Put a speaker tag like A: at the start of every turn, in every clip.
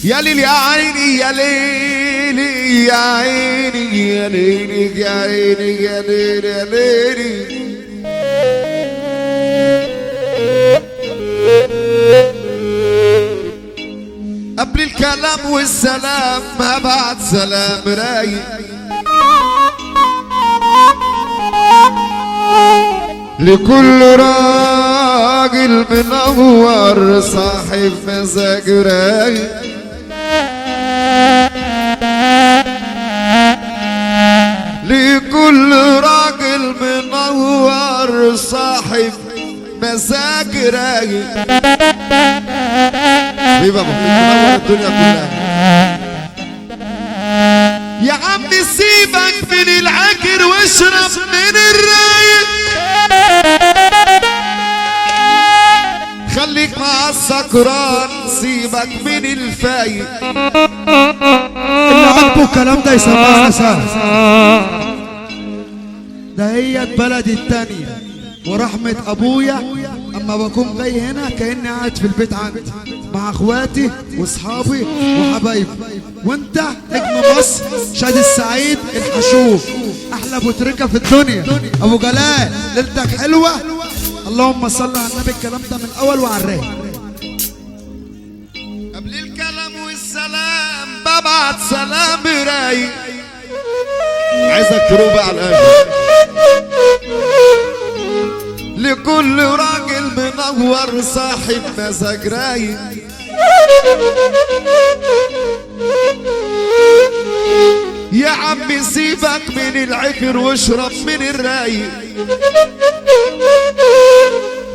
A: يا ليل يا عيني يا ليلي يا عيني يا ليلي يا عيني يا ليلي يا ليلي. قبل الكلام والسلام ما بعد سلام رايق لكل راجل منور صاحب مزاج رايق. لكل راجل منور صاحب مزاج رايق. بيبقى منور الدنيا كلها. يا عم سيبك من العكر واشرب من الرايق. خليك مع السكران سيبك من الفايق.
B: اللي عاجبه الكلام ده يسمعنا سهل. ده هي بلدي التانية ورحمة ابويا. اما بكون جاي هنا كأني قاعد في البيت عندي مع اخواتي واصحابي وحبايبي. وانت نجم مصر شادي السعيد الحشوش احلى بوتريكة في الدنيا. ابو جلال ليلتك حلوة. اللهم صل على النبي. الكلام ده من الاول وعلى الرايق.
A: قبل الكلام والسلام ببعت سلام رايق. عايزك تروب على الاخر. لكل راجل منور صاحب مزاج رايق. يا عمي سيبك من العكر واشرب من الرايق.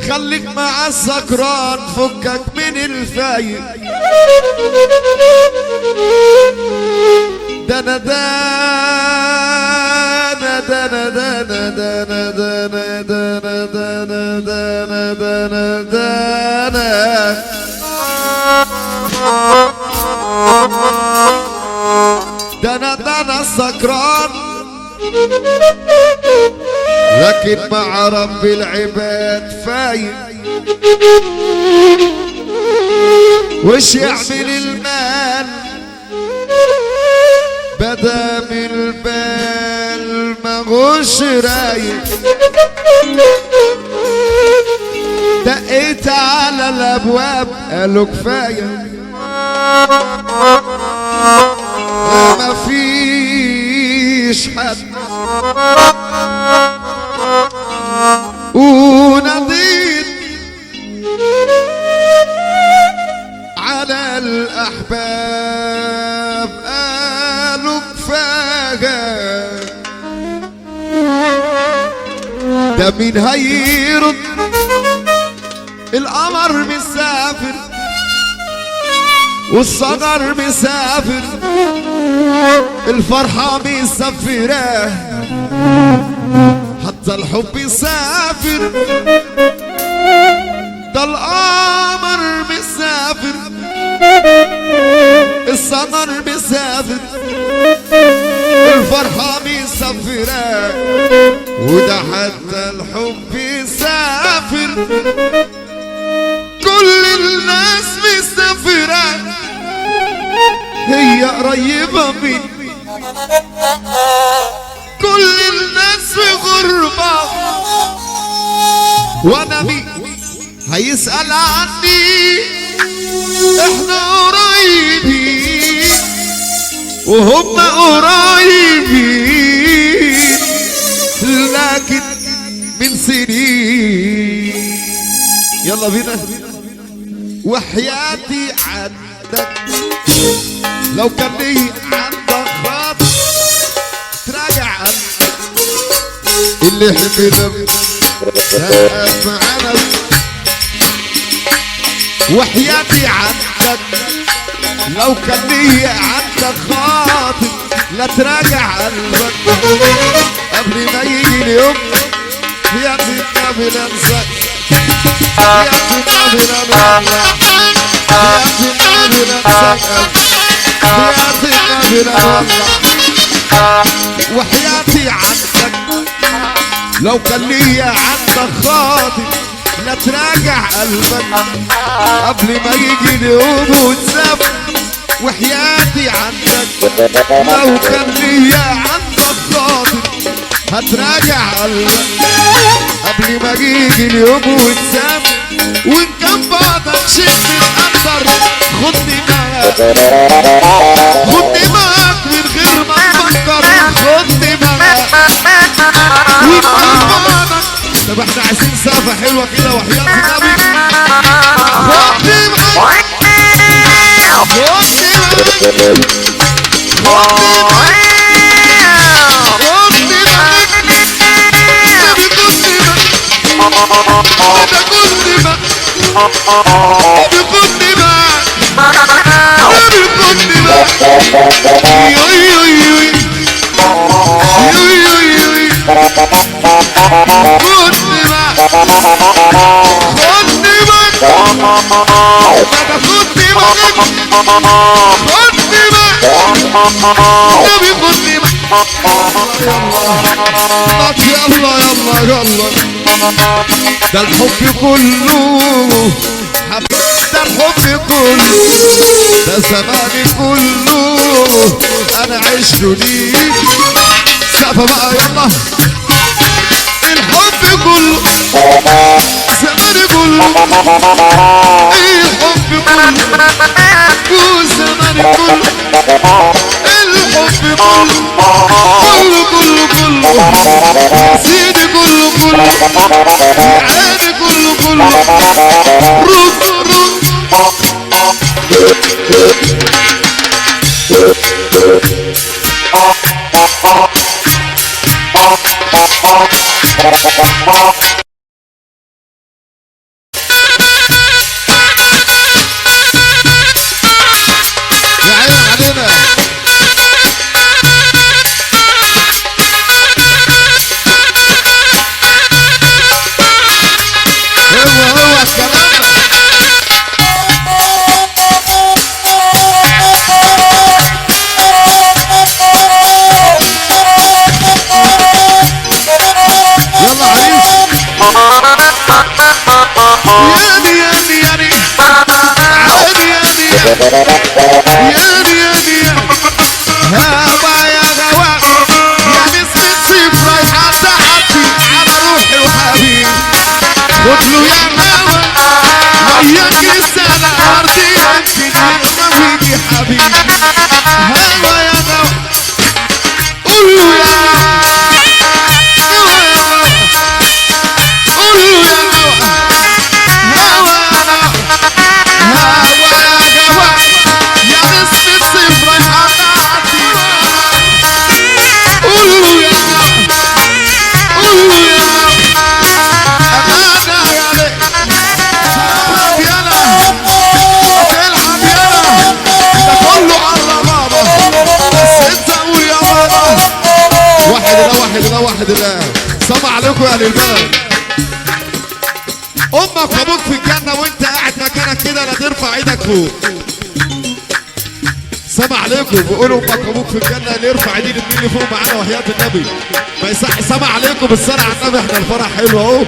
A: خليك مع السكران فكك من الفايق. دنا دانا دنا دنا دنا دنا دنا دنا دنا دنا دنا دنا دنا السكران. لكن مع رب العباد فايق. وش يعمل المال بدا من البال مغش رايق. دقيت على الابواب قالوا كفايه ما فيش حد. ونضيت على الأحباب قالوا كفاية. ده مين هيرد القمر مسافر والصغر مسافر. الفرحة مسافرة حتى الحب يسافر. ده القمر مسافر الصغر مسافر. الفرحة مسافرة وده حتى الحب يسافر. كل الناس مسافرة هي قريبة مني. كل الناس في غربة وانا مين هيسأل عني. احنا قريبين وهم قريبين لكن من سنين. يلا بينا. وحياتي عندك لو كان لي عندك خاطر تراجع عنك. اللي حبنا سقف معانا. وحياتي عندك لو كان لي عندك خاطر لا تراجع قلبك قبل ما يجي اليوم. يا النبي لا انساك. يا النبي لا نولع. يا النبي لا انساك. يا النبي لا نولع. وحياتي عندك لو كان لي عندك خاطر لا تراجع قلبك قبل ما يجي اليوم وتسافر، وحياتي عندك لو كان ليا عندك خاطر هتراجع قلبك قبل ما يجي اليوم وتسافر، وان كان بعدك شيء متقدر خدني معاك، خدني معاك من غير ما تفكر، خدني معاك وان كان بعدك. طب احنا عايزين سقفة حلوة كده وحياة النبي. خدني معاك خدني معاك خدني معاك نبي خدني معاك خدني معاك نبي خدني معاك نبي خدني معاك يوي يوي يوي يوي يوي يوي خدني معاك خدني معاك بابا خدني معاك خدني معاك نبي خدني معاك. يلا يلا يلا ده الحب كله ده الحب كله ده زماني كله انا عشت ليك. سقفة بقى يلا. الحب كله زماني كله الحب كله وزماني كله الحب كله كله كله كله يا سيدي كله كله يا عيني كله كله رد يا عيني علينا. هو الكلام يلا عريس. ياني ياني ياني عادي ياني ياني ياني هوا يا غوا يا نسمة سيف رايحة تحتي على روحي وحبيبي خدله يا هوا وياك السنة أرضي يمكن يغنى ويجي حبيبي هوا يا غوا قوله يا واحد الله. سمع عليكم يا اهل البلد. امك وابوك في الجنه وانت قاعد مكانك كده لا ترفع ايدك فوق. سمع عليكم بيقولوا امك وابوك في الجنه اللي يرفع ايدين اللي فوق معانا وحياه النبي ما يصح. سمع عليكم بالصلاه على النبي. احنا الفرح حلو اهو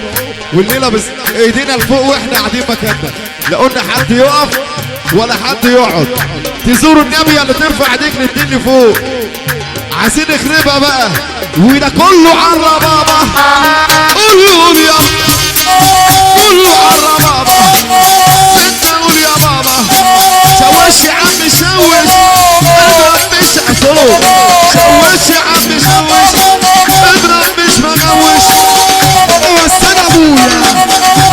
A: والليله بس ايدينا لفوق واحنا قاعدين مكاننا لا قلنا حد يقف ولا حد يقعد. تزوروا النبي اللي ترفع ايديك الاتنين لفوق. عايزين نخربها بقى وده كله عرى بابا. قول يا كله عرى بابا. انت قول يا بابا. شوش يا عم شوش اضرب مش عصور. شوش يا عم شوش اضرب مش مغوش.
B: وصل ابويا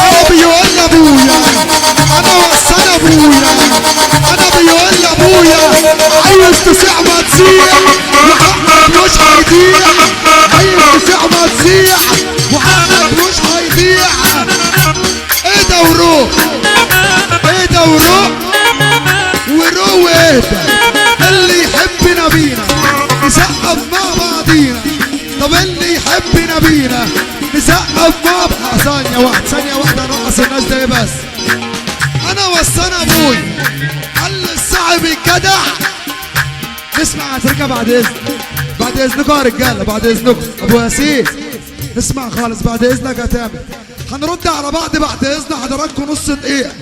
B: انا بيقول ابويا انا وصل ابويا انا بيقول ابويا عايز تسيع ما تسيع وحقك مش هيضيع. عايز تسيع ما تسيع وحقك مش هيضيع. ايه ده وروح ايه ده وروح وروح وايه ده اللي يحب نبينا نسقف مع بعضينا. طب اللي يحب نبينا نسقف مع بعض. ثانية واحدة نقص الناس ده بس. انا وصانا ابوي قال الصاحب الجدع. نسمع افريقيا بعد اذنكم يا رجاله بعد اذنكم. ابو ياسين اسمع خالص بعد اذنك يا تامر، هنرد على بعض بعد اذن حضراتكم نص دقيقة.